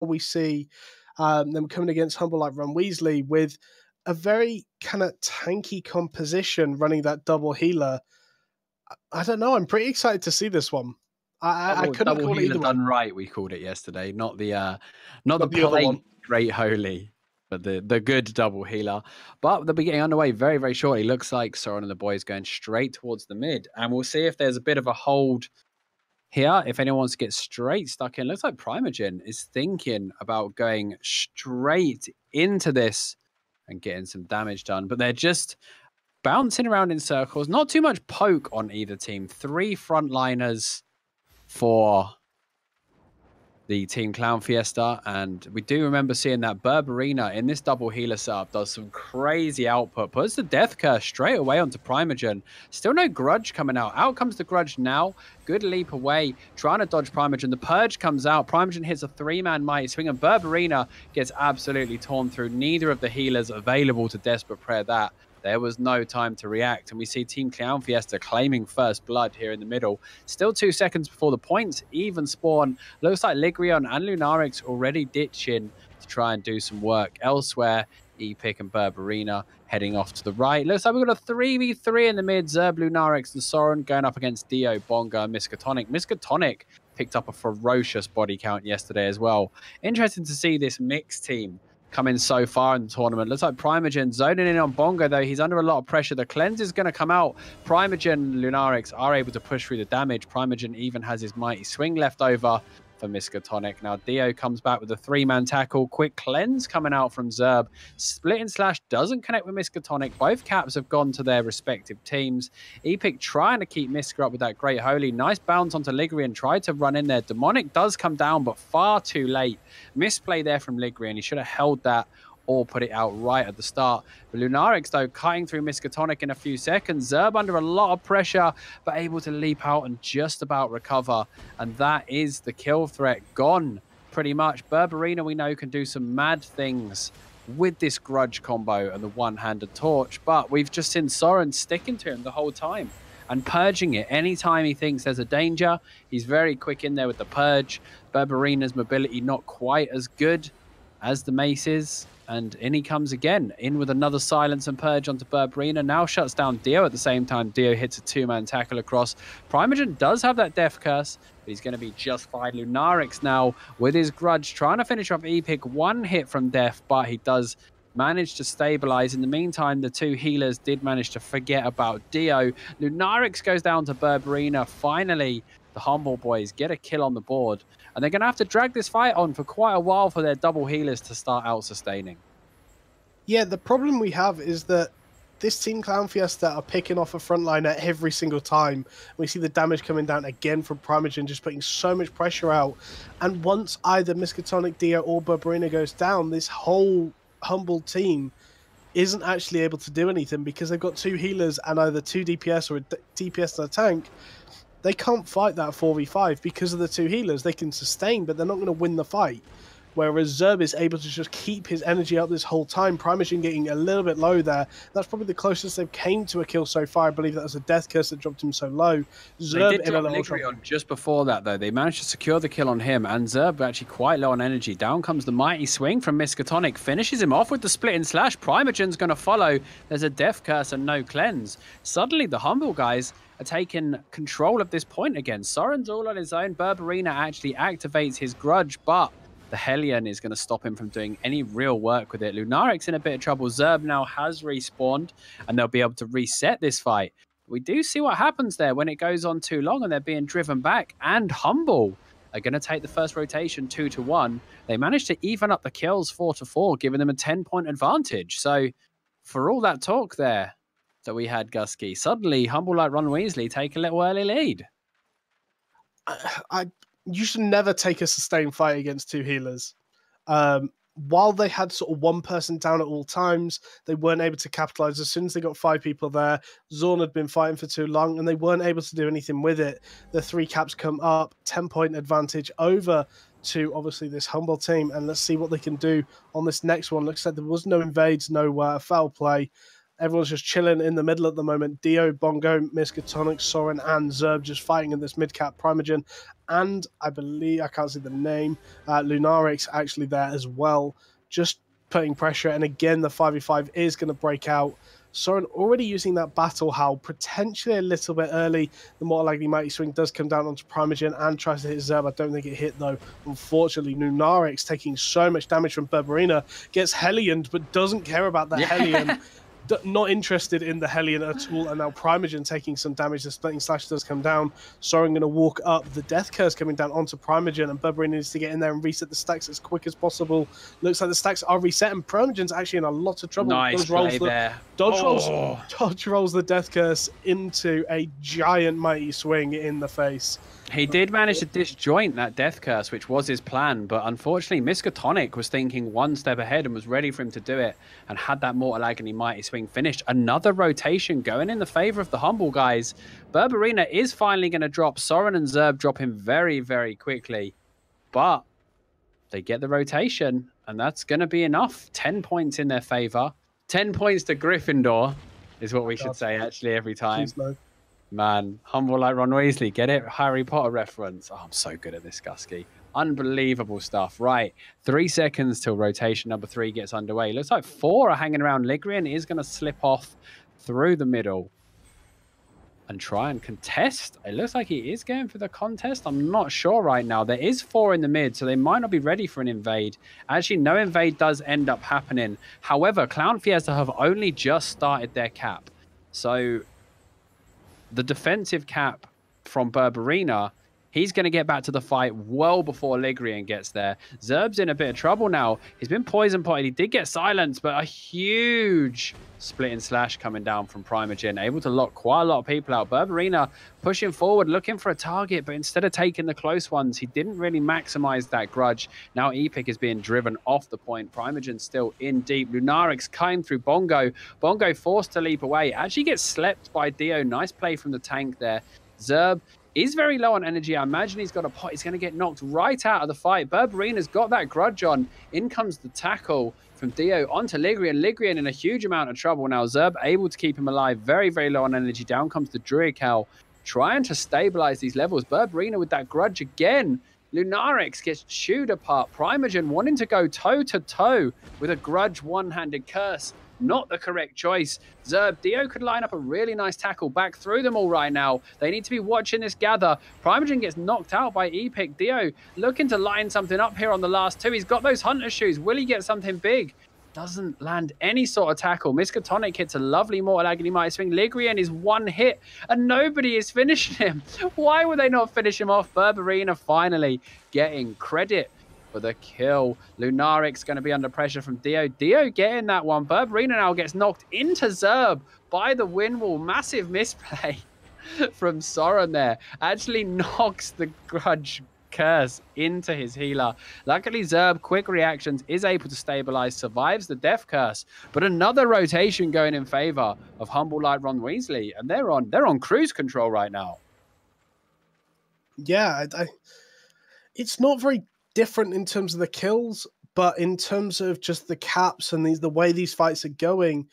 we see them coming against Humble like Ron Weasley with a very kind of tanky composition running that double healer. I don't know. I'm pretty excited to see this one. I couldn't double call it healer either way. done right. We called it yesterday, not the the other one. Great Holy, but the good double healer. But they'll be getting underway very, very shortly. Looks like Soren and the boys going straight towards the mid, and we'll see if there's a bit of a hold here. If anyone wants to get straight stuck in, looks like Primogen is thinking about going straight into this and getting some damage done, but they're just bouncing around in circles. Not too much poke on either team. 3 frontliners for the Team Clown Fiesta, and we do remember seeing that Berberina in this double healer setup does some crazy output, puts the Death Curse straight away onto Primogen. Still no Grudge coming out. Out comes the Grudge now. Good leap away, trying to dodge Primogen. The Purge comes out. Primogen hits a 3-man Mighty Swing, and Berberina gets absolutely torn through. Neither of the healers available to Desperate Prayer that. There was no time to react, and we see Team Clown Fiesta claiming first blood here in the middle. Still 2 seconds before the points even spawn. Looks like Ligrion and Lunarix already ditching to try and do some work elsewhere. Epic and Berberina heading off to the right. Looks like we've got a 3v3 in the mid. Zerb, Lunarix, and Soren going up against Dio, Bonga, and Miskatonic. Miskatonic picked up a ferocious body count yesterday as well. Interesting to see this mixed team come in so far in the tournament. Looks like Primogen zoning in on Bongo, though. He's under a lot of pressure. The cleanse is going to come out. Primogen, Lunarix are able to push through the damage. Primogen even has his Mighty Swing left over for Miskatonic. Now Dio comes back with a 3-man tackle. Quick cleanse coming out from Zerb. Split and slash doesn't connect with Miskatonic. Both caps have gone to their respective teams. Epic trying to keep Miska up with that Great Holy. Nice bounce onto Ligrian. Tried to run in there. Demonic does come down, but far too late. Misplay there from Ligrian. He should have held that or put it out right at the start. But Lunarix, though, cutting through Miskatonic in a few seconds. Zerb under a lot of pressure, but able to leap out and just about recover. And that is the kill threat gone, pretty much. Berberina, we know, can do some mad things with this Grudge combo and the one-handed torch, but we've just seen Soren sticking to him the whole time and purging it. Anytime he thinks there's a danger, he's very quick in there with the purge. Berberina's mobility not quite as good as the Mace's, and in he comes again, in with another silence and purge onto Berberina. Now shuts down Dio at the same time. Dio hits a 2-man tackle across. Primogen does have that Death Curse, but he's going to be just fine. Lunarix now with his Grudge, trying to finish off Epic. 1 hit from Death, but he does manage to stabilize. In the meantime, the 2 healers did manage to forget about Dio. Lunarix goes down to Berberina. Finally, the Humble Boys get a kill on the board, and they're going to have to drag this fight on for quite a while for their double healers to start out sustaining. Yeah, the problem we have is that this Team Clown Fiesta are picking off a frontliner every single time. We see the damage coming down again from Primogen, just putting so much pressure out. And once either Miskatonic, Dio, or Berberina goes down, this whole Humble team isn't actually able to do anything because they've got 2 healers and either 2 DPS or a DPS and a tank. They can't fight that 4v5 because of the 2 healers. They can sustain, but they're not going to win the fight. Whereas Zerb is able to just keep his energy up this whole time. Primogen getting a little bit low there. That's probably the closest they've came to a kill so far. I believe that was a Death Curse that dropped him so low. Zerb they did drop Ligrion just before that, though. They managed to secure the kill on him, and Zerb actually quite low on energy. Down comes the Mighty Swing from Miskatonic. Finishes him off with the split and slash. Primogen's going to follow. There's a Death Curse and no cleanse. Suddenly, the Humble guys are taking control of this point again. Soren's all on his own. Berberina actually activates his Grudge, but the Hellion is going to stop him from doing any real work with it. Lunarix in a bit of trouble. Zerb now has respawned, and they'll be able to reset this fight. We do see what happens there when it goes on too long and they're being driven back, and Humble are going to take the first rotation 2-1. They managed to even up the kills 4-4, giving them a 10-point advantage. So for all that talk there that we had, Gusky, suddenly Humble like Ron Weasley take a little early lead. You should never take a sustained fight against 2 healers. While they had sort of 1 person down at all times, they weren't able to capitalize. As soon as they got 5 people there, Zorn had been fighting for too long, and they weren't able to do anything with it. The 3 caps come up, 10-point advantage over to, obviously, this Humble team, and let's see what they can do on this next one. Looks like there was no invades, no foul play. Everyone's just chilling in the middle at the moment. Dio, Bongo, Miskatonic, Soren, and Zerb just fighting in this mid-cap Primogen. And I believe, I can't see the name, Lunarix actually there as well, just putting pressure. And again, the 5v5 is going to break out. Soren already using that Battle Howl, potentially a little bit early. The more likely Mighty Swing does come down onto Primogen and tries to hit Zerb. I don't think it hit, though. Unfortunately, Lunarix taking so much damage from Berberina, gets Hellioned, but doesn't care about the Hellion. Not interested in the Hellion at all, and now Primogen taking some damage. The Splitting Slash does come down. Soren going to walk up. The Death Curse coming down onto Primogen, and Berberina needs to get in there and reset the stacks as quick as possible. Looks like the stacks are reset, and Primogen's actually in a lot of trouble. Nice play there. Dodge rolls the Death Curse into a giant Mighty Swing in the face. He did manage to disjoint that Death Curse, which was his plan, but unfortunately Miskatonic was thinking one step ahead and was ready for him to do it, and had that Mortal Agony Mighty Swing finished. Another rotation going in the favor of the Humble guys. Berberina is finally going to drop. Soren and Zerb drop him very, very quickly, but they get the rotation, and that's going to be enough. 10 points in their favor. 10 points to Gryffindor is what we should say, actually, every time. Please, no. Man, humble like Ron Weasley. Get it? Harry Potter reference. Oh, I'm so good at this, Gusky. Unbelievable stuff. Right. 3 seconds till rotation number 3 gets underway. Looks like 4 are hanging around. Ligrian is going to slip off through the middle and try and contest. It looks like he is going for the contest. I'm not sure right now. There is 4 in the mid, so they might not be ready for an invade. Actually, no invade does end up happening. However, Clown Fiesta have only just started their cap. So the defensive cap from Berberina, he's going to get back to the fight well before Ligrian gets there. Zerb's in a bit of trouble now. He's been poison potted. He did get silenced, but a huge Splitting Slash coming down from Primogen, able to lock quite a lot of people out. Berberina pushing forward, looking for a target, but instead of taking the close ones, he didn't really maximize that grudge. Now Epic is being driven off the point. Primogen still in deep. Lunarix came through Bongo. Bongo forced to leap away. Actually gets slept by Dio. Nice play from the tank there. Zerb is very low on energy. I imagine he's got a pot. He's going to get knocked right out of the fight. Berberina's got that grudge on. In comes the tackle from Dio onto Ligrian. Ligrian in a huge amount of trouble now. Zerb able to keep him alive. Very, very low on energy. Down comes the Druid Cowl, trying to stabilize these levels. Berberina with that grudge again. Lunarix gets chewed apart. Primogen wanting to go toe-to-toe with a grudge one-handed curse. Not the correct choice. Zerb, Dio could line up a really nice tackle back through them all right now. They need to be watching this gather. Primogen gets knocked out by Epic. Dio looking to line something up here on the last 2. He's got those Hunter shoes. Will he get something big? Doesn't land any sort of tackle. Miskatonic hits a lovely Mortal Agony Mighty Swing. Ligrian is one hit and nobody is finishing him. Why would they not finish him off? Berberina finally getting credit for the kill. Lunarix going to be under pressure from Dio. Dio getting that one. Berberina now gets knocked into Zerb by the wind wall. Massive misplay from Soren there. Actually knocks the grudge curse into his healer. Luckily, Zerb, quick reactions, is able to stabilize, survives the death curse. But another rotation going in favor of Humble Light Ron Weasley, and they're on cruise control right now. Yeah, it's not very different in terms of the kills, but in terms of just the caps and the way these fights are going,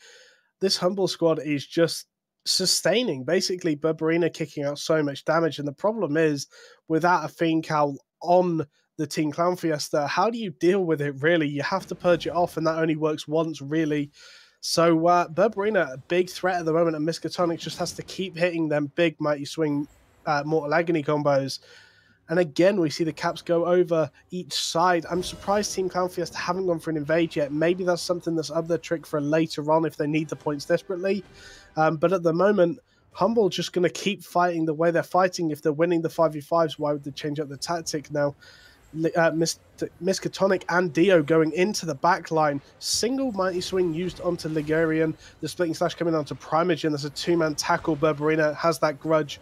this Humble squad is just sustaining. Basically, Berberina kicking out so much damage, and the problem is, without a Fiend Cowl on the Team Clown Fiesta, how do you deal with it, really? You have to purge it off, and that only works once, really. So Berberina, a big threat at the moment, and Miskatonic just has to keep hitting them big Mighty Swing Mortal Agony combos. And again, we see the caps go over each side. I'm surprised Team Clown Fiesta haven't gone for an invade yet. Maybe that's something that's up their trick for later on if they need the points desperately. But at the moment, Humble just going to keep fighting the way they're fighting. If they're winning the 5v5s, why would they change up the tactic now? Miskatonic and Dio going into the back line. Single Mighty Swing used onto Ligurian. The Splitting Slash coming onto Primogen. There's a 2-man tackle. Berberina has that grudge.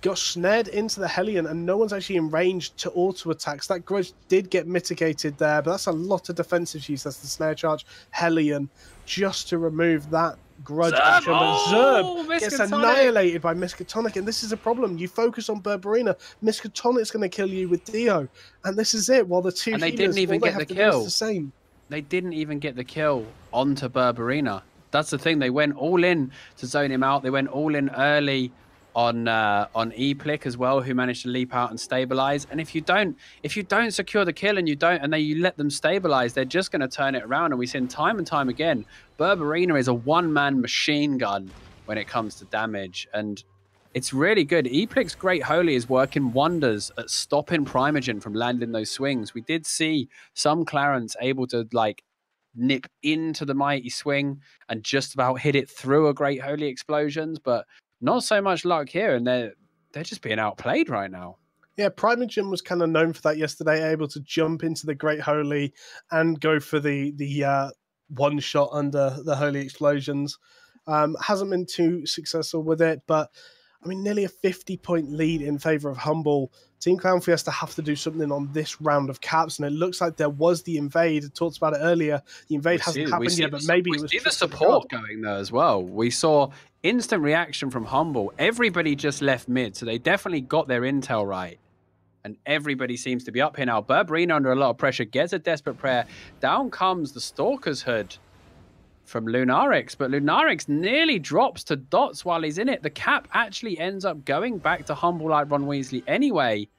Got snared into the Hellion, and no one's actually in range to auto-attacks. That grudge did get mitigated there, but that's a lot of defensive use. That's the snare charge Hellion just to remove that grudge action. But Zerb gets annihilated by Miskatonic, and this is a problem. You focus on Berberina, Miskatonic's going to kill you with Dio, and this is it. While the two and they didn't even get the kill. The same. They didn't even get the kill onto Berberina. That's the thing. They went all in to zone him out. They went all in early on Eplick as well, who managed to leap out and stabilize. And if you don't secure the kill and you let them stabilize, they're just going to turn it around. And we've seen time and time again, Berberina is a one-man machine gun when it comes to damage. And it's really good. Eplick's Great Holy is working wonders at stopping Primogen from landing those swings. We did see some Clarence able to like nip into the mighty swing and just about hit it through a Great Holy explosions, but not so much luck here, and they're just being outplayed right now. Yeah, Primogen was kind of known for that yesterday, able to jump into the Great Holy and go for the one shot under the Holy explosions. Hasn't been too successful with it, but I mean, nearly a 50-point lead in favor of Humble. Team Clown Fiesta have to do something on this round of caps, and it looks like there was the invade. I talked about it earlier. The invade hasn't happened yet, but maybe it was. We see the support going there as well. We saw instant reaction from Humble. Everybody just left mid, so they definitely got their intel right. And everybody seems to be up here now. Berberina under a lot of pressure gets a desperate prayer. Down comes the Stalker's Hood from Lunarix, but Lunarix nearly drops to dots while he's in it. The cap actually ends up going back to Humble like Ron Weasley anyway.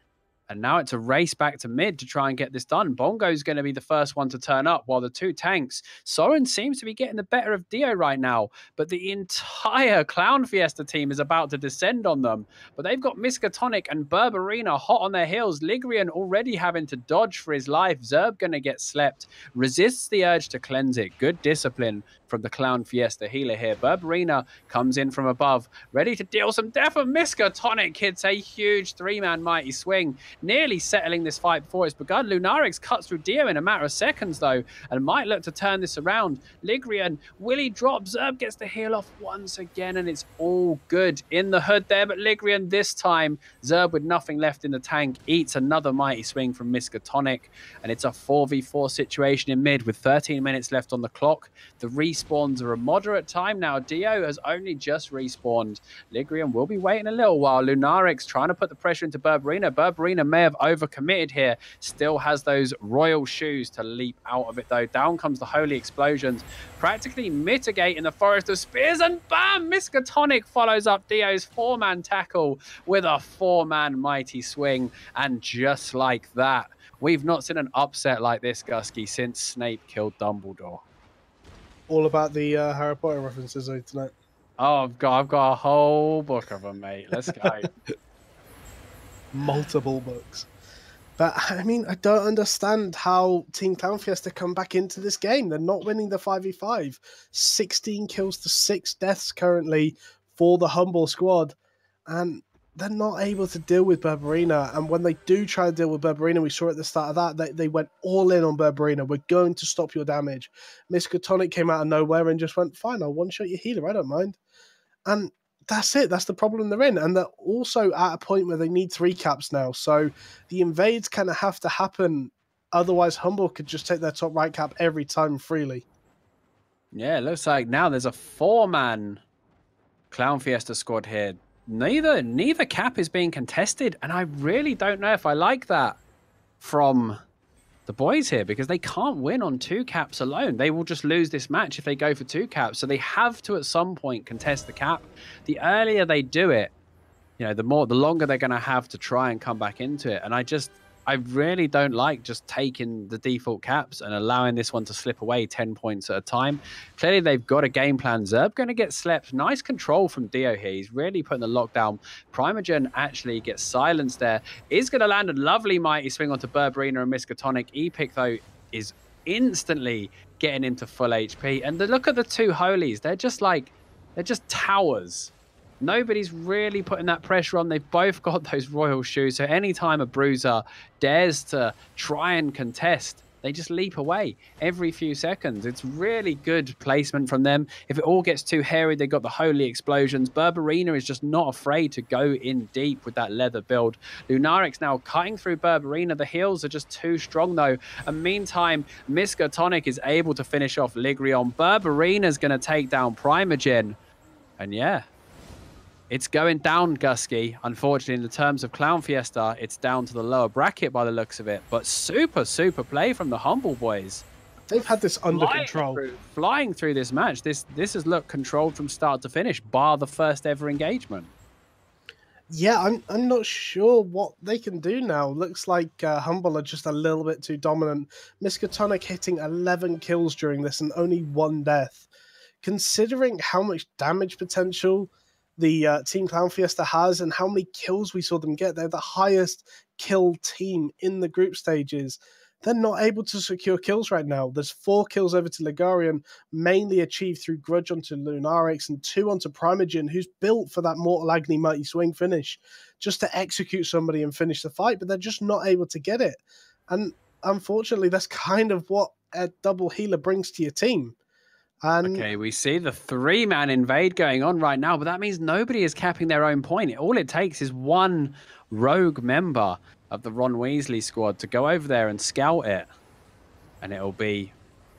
And now it's a race back to mid to try and get this done. Bongo's going to be the first one to turn up, while the two tanks, Soren seems to be getting the better of Dio right now, but the entire Clown Fiesta team is about to descend on them. But they've got Miskatonic and Berberina hot on their heels. Ligrian already having to dodge for his life. Zerb going to get slept. Resists the urge to cleanse it. Good discipline from the Clown Fiesta healer here. Berberina comes in from above, ready to deal some death. And Miskatonic hits a huge three-man mighty swing, nearly settling this fight before it's begun. Lunarix cuts through Dio in a matter of seconds, though, and might look to turn this around. Ligrian, will he drop? Zerb gets the heal off once again, and it's all good in the hood there. But Ligrian this time, Zerb with nothing left in the tank, eats another mighty swing from Miskatonic, and it's a 4v4 situation in mid with 13 minutes left on the clock. The respawns are a moderate time now. Dio has only just respawned. Ligrian will be waiting a little while. Lunarix trying to put the pressure into Berberina. Berberina may have overcommitted here. Still has those royal shoes to leap out of it, though. Down comes the Holy Explosions, practically mitigating the Forest of Spears, and bam! Miskatonic follows up Dio's four-man tackle with a four-man mighty swing. And just like that, we've not seen an upset like this, Gusky, since Snape killed Dumbledore. All about the Harry Potter references tonight. Oh, I've got a whole book of them, mate. Let's go. Multiple books. But I mean, I don't understand how Team Clown Fiesta come back into this game. They're not winning the 5v5. 16 kills to 6 deaths currently for the Humble squad. And they're not able to deal with Berberina. And when they do try to deal with Berberina, we saw at the start of that, they went all in on Berberina. We're going to stop your damage. Miskatonic came out of nowhere and just went, fine, I'll one-shot your healer, I don't mind. And that's it. That's the problem they're in. And they're also at a point where they need 3 caps now. So the invades kind of have to happen. Otherwise, Humble could just take their top right cap every time freely. Yeah, it looks like now there's a 4-man Clown Fiesta squad here. Neither cap is being contested, and I really don't know if I like that from the boys here, because they can't win on 2 caps alone. They will just lose this match if they go for 2 caps, so they have to at some point contest the cap. The earlier they do it, you know, the longer they're going to have to try and come back into it. And I really don't like just taking the default caps and allowing this one to slip away 10 points at a time. Clearly, they've got a game plan. Zerb going to get slept. Nice control from Dio here. He's really putting the lockdown. Primogen actually gets silenced there. Is going to land a lovely mighty swing onto Berberina and Miskatonic. Epic, though, is instantly getting into full HP. And look at the 2 Holies. They're just towers. Nobody's really putting that pressure on. They've both got those royal shoes. So anytime a bruiser dares to try and contest, they just leap away every few seconds. It's really good placement from them. If it all gets too hairy, they got the Holy Explosions. Berberina is just not afraid to go in deep with that leather build. Lunarix now cutting through Berberina. The heals are just too strong, though. And meantime, Miskatonic is able to finish off Ligrion. Berberina's going to take down Primogen. And yeah, it's going down, Gusky. Unfortunately, in the terms of Clown Fiesta, it's down to the lower bracket by the looks of it. But super, super play from the Humble boys. they've had this under control. Flying through this match. This has looked controlled from start to finish, bar the first ever engagement. Yeah, I'm not sure what they can do now. Looks like Humble are just a little bit too dominant. Miskatonic hitting 11 kills during this and only 1 death. Considering how much damage potential the Team Clown Fiesta has and how many kills we saw them get, they're the highest kill team in the group stages. They're not able to secure kills right now. There's 4 kills over to Ligarian, mainly achieved through Grudge onto Lunarix and 2 onto Primogen, who's built for that Mortal Agony Mighty Swing finish, just to execute somebody and finish the fight, but they're just not able to get it. And unfortunately, that's kind of what a double healer brings to your team. And okay, we see the 3-man invade going on right now, but that means nobody is capping their own point. All it takes is one rogue member of the Ron Weasley squad to go over there and scout it, and it'll be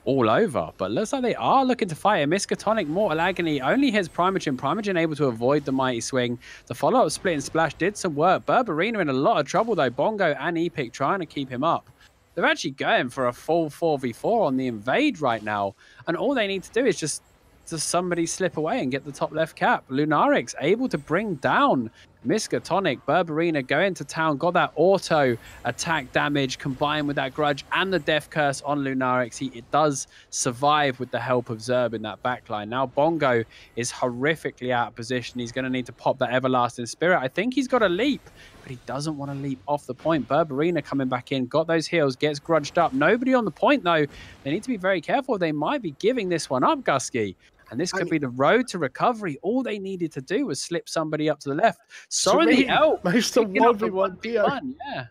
all over. But looks like they are looking to fight it. Miskatonic Mortal Agony only hits Primogen. Primogen able to avoid the Mighty Swing. The follow-up Split and Splash did some work. Berberina in a lot of trouble, though. Bongo and Epic trying to keep him up. They're actually going for a full 4v4 on the invade right now. And all they need to do is just somebody slip away and get the top left cap. Lunarix able to bring down Miskatonic. Berberina going to town, got that auto attack damage combined with that Grudge and the Death Curse on Lunarix. It does survive with the help of Zerb in that backline. Now Bongo is horrifically out of position. He's going to need to pop that Everlasting Spirit. I think he's got a leap, but he doesn't want to leap off the point. Berberina coming back in, got those heals, gets grudged up. Nobody on the point, though. They need to be very careful. They might be giving this one up, Gusky. And this could be the road to recovery. All they needed to do was slip somebody up to the left. Soren the Elf. Most of 1v1 Dio. Yeah.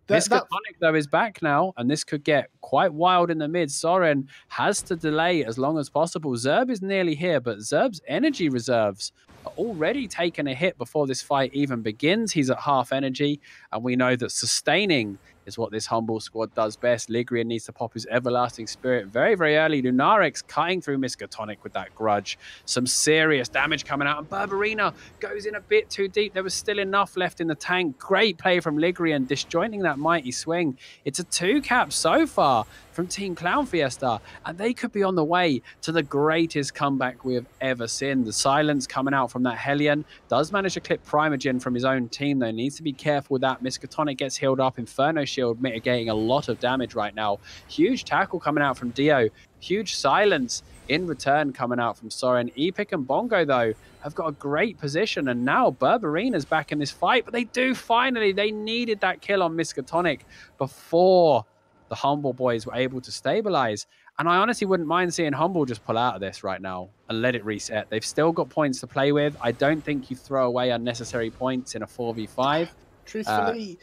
Miskatonic, though, is back now, and this could get quite wild in the mid. Soren has to delay as long as possible. Zerb is nearly here, but Zerb's energy reserves are already taking a hit before this fight even begins. He's at half energy, and we know that sustaining is what this Humble squad does best. Ligrian needs to pop his Everlasting Spirit very, very early. Lunarix cutting through Miskatonic with that Grudge. Some serious damage coming out, and Berberina goes in a bit too deep. There was still enough left in the tank. Great play from Ligrian, disjointing that Mighty Swing. It's a 2-cap so far from Team Clown Fiesta, and they could be on the way to the greatest comeback we have ever seen. The silence coming out from that Hellion does manage to clip Primogen from his own team, though. Needs to be careful with that. Miskatonic gets healed up. Inferno Shield mitigating a lot of damage right now. Huge tackle coming out from Dio. Huge silence in return coming out from Soren. Epic and Bongo, though, have got a great position, and now Berberina's back in this fight, but they do finally. They needed that kill on Miskatonic before the Humble boys were able to stabilize. And I honestly wouldn't mind seeing Humble just pull out of this right now and let it reset. They've still got points to play with. I don't think you throw away unnecessary points in a 4v5. Truthfully,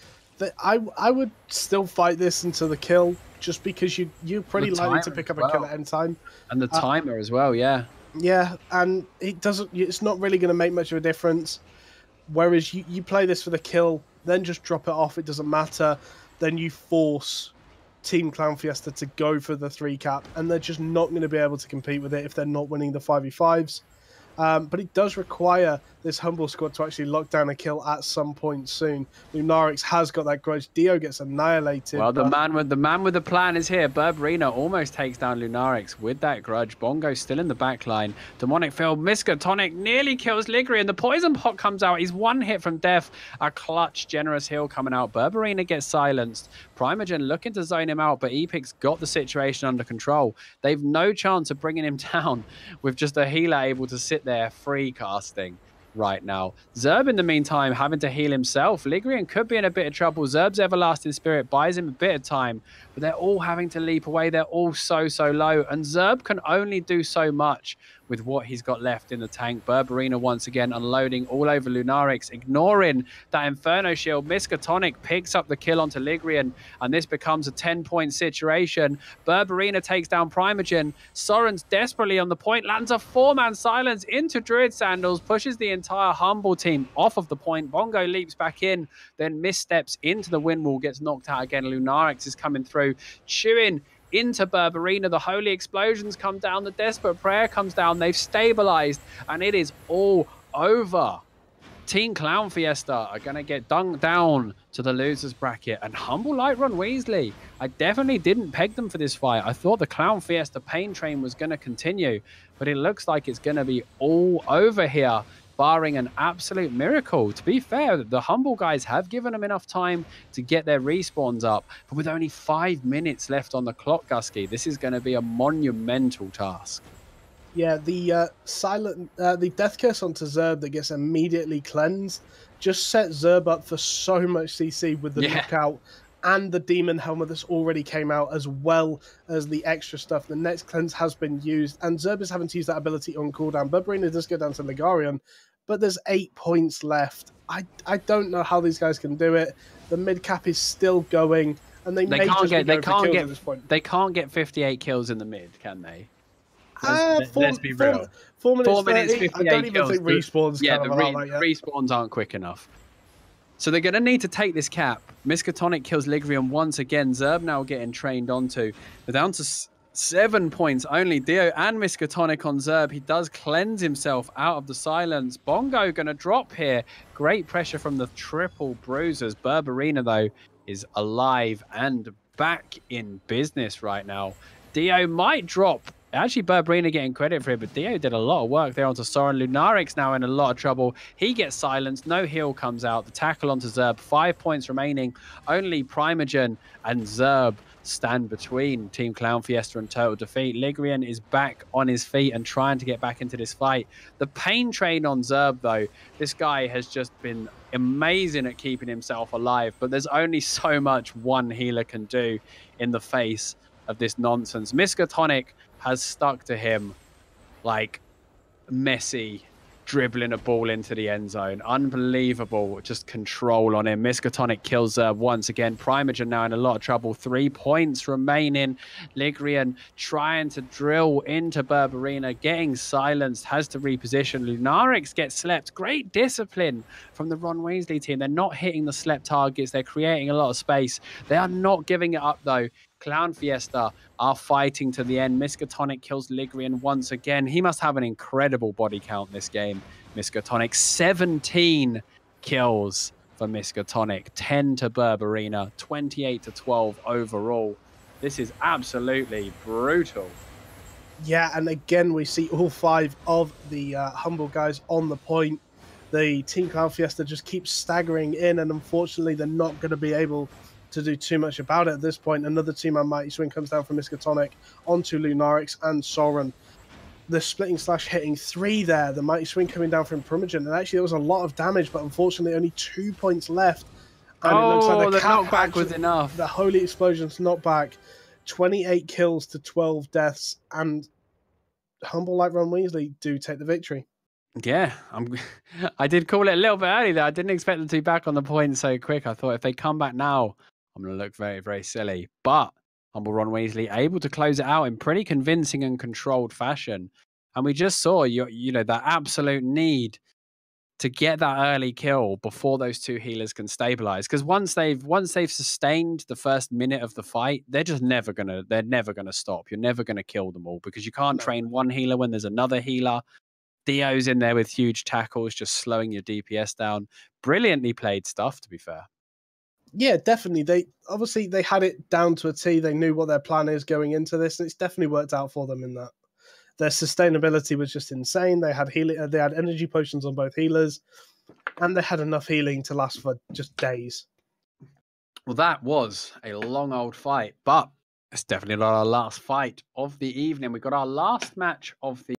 I would still fight this until the kill, just because you're pretty likely to pick up a kill at any time. And the timer as well, yeah. Yeah, and it's not really going to make much of a difference. Whereas you play this for the kill, then just drop it off, it doesn't matter. Then you force Team Clown Fiesta to go for the 3-cap, and they're just not going to be able to compete with it if they're not winning the 5v5s. But it does require this Humble squad to actually lock down a kill at some point soon. Lunarix has got that Grudge. Dio gets annihilated. Well, the man with the plan is here. Berberina almost takes down Lunarix with that Grudge. Bongo still in the back line. Demonic Field. Miskatonic nearly kills Ligrian. The Poison Pot comes out. He's 1 hit from death. A clutch, generous heal coming out. Berberina gets silenced. Primogen looking to zone him out, but Epic's got the situation under control. They've no chance of bringing him down with just a healer able to sit there free casting right now. Zerb, in the meantime, having to heal himself. Ligrian could be in a bit of trouble. Zerb's Everlasting Spirit buys him a bit of time, but they're all having to leap away. They're all so low, and Zerb can only do so much with what he's got left in the tank. Berberina once again unloading all over Lunarix, ignoring that Inferno Shield. Miskatonic picks up the kill onto Ligrian, and this becomes a 10-point situation. Berberina takes down Primogen. Soren's desperately on the point, lands a 4-man silence into Druid Sandals, pushes the entire Humble team off of the point. Bongo leaps back in, then missteps into the wind wall, gets knocked out again. Lunarix is coming through, chewing into Berberina. The Holy Explosions come down. The Desperate Prayer comes down. They've stabilized, and it is all over Team Clown Fiesta are going to get dunked down to the losers bracket. And humble like Ron Weasley, I definitely didn't peg them for this fight. I thought the Clown Fiesta pain train was going to continue, but it looks like it's going to be all over here, barring an absolute miracle. To be fair, the humble guys have given them enough time to get their respawns up, but with only 5 minutes left on the clock, Gusky, this is going to be a monumental task. Yeah, the death curse onto Zerb that gets immediately cleansed just set Zerb up for so much CC with the knockout and the demon helmet that's already came out, as well as the extra stuff. The next cleanse has been used, and Zerb is having to use that ability on cooldown. Barbarina does go down to Ligarion, but there's 8 points left. I don't know how these guys can do it. The mid cap is still going, and they can't get 58 kills in the mid, can they? Let's be real. 4 minutes, 4 minutes 58 I don't even think respawns. Yeah, the respawns aren't quick enough. So they're going to need to take this cap. Miskatonic kills Ligrion once again. Zerb now getting trained onto. They're down to 7 points only. Dio and Miskatonic on Zerb. He does cleanse himself out of the silence. Bongo going to drop here. Great pressure from the triple bruisers. Barbarina, though, is alive and back in business right now. Dio might drop. Actually, Barbarina getting credit for it, but Dio did a lot of work there onto Soren. Lunarix now in a lot of trouble. He gets silenced. No heal comes out. The tackle onto Zerb. 5 points remaining. Only Primogen and Zerb stand between Team Clown Fiesta and total defeat. Ligrion is back on his feet and trying to get back into this fight. The pain train on Zerb, though, this guy has just been amazing at keeping himself alive, but there's only so much one healer can do in the face of this nonsense. Miskatonic has stuck to him like Messi dribbling a ball into the end zone. Unbelievable, just control on him. Miskatonic kills once again. Primogen now in a lot of trouble. 3 points remaining. Ligrion trying to drill into Barbarina, getting silenced, has to reposition. Lunarix gets slept. Great discipline from the Ron Weasley team. They're not hitting the slept targets. They're creating a lot of space. They are not giving it up, though. Clown Fiesta are fighting to the end. Miskatonic kills Ligrion once again. He must have an incredible body count this game. Miskatonic, 17 kills for Miskatonic, 10 to Barbarina, 28 to 12 overall. This is absolutely brutal. Yeah, and again, we see all 5 of the humble guys on the point. The Team Clown Fiesta just keeps staggering in, and unfortunately, they're not going to be able to do too much about it at this point. Another team on Mighty Swing comes down from Miskatonic onto Lunarix and Soren. The splitting slash hitting 3 there. The Mighty Swing coming down from Primogen. And actually, there was a lot of damage, but unfortunately, only 2 points left. And it looks like the knockback was enough. The Holy Explosion's knockback. 28 kills to 12 deaths. And humble like Ron Weasley do take the victory. Yeah, I did call it a little bit early there. I didn't expect them to be back on the point so quick. I thought if they come back now, I'm going to look very, very silly. But humble Ron Weasley able to close it out in pretty convincing and controlled fashion. And we just saw, that absolute need to get that early kill before those 2 healers can stabilize. Because once they've sustained the first minute of the fight, they're never gonna stop. You're never gonna kill them all because you can't train one healer when there's another healer. Dio's in there with huge tackles, just slowing your DPS down. Brilliantly played stuff, to be fair. Yeah, definitely. They had it down to a T. They knew what their plan is going into this, and it's definitely worked out for them in that. Their sustainability was just insane. They had they had energy potions on both healers, and they had enough healing to last for just days. Well, that was a long old fight, but it's definitely not our last fight of the evening. We got our last match of the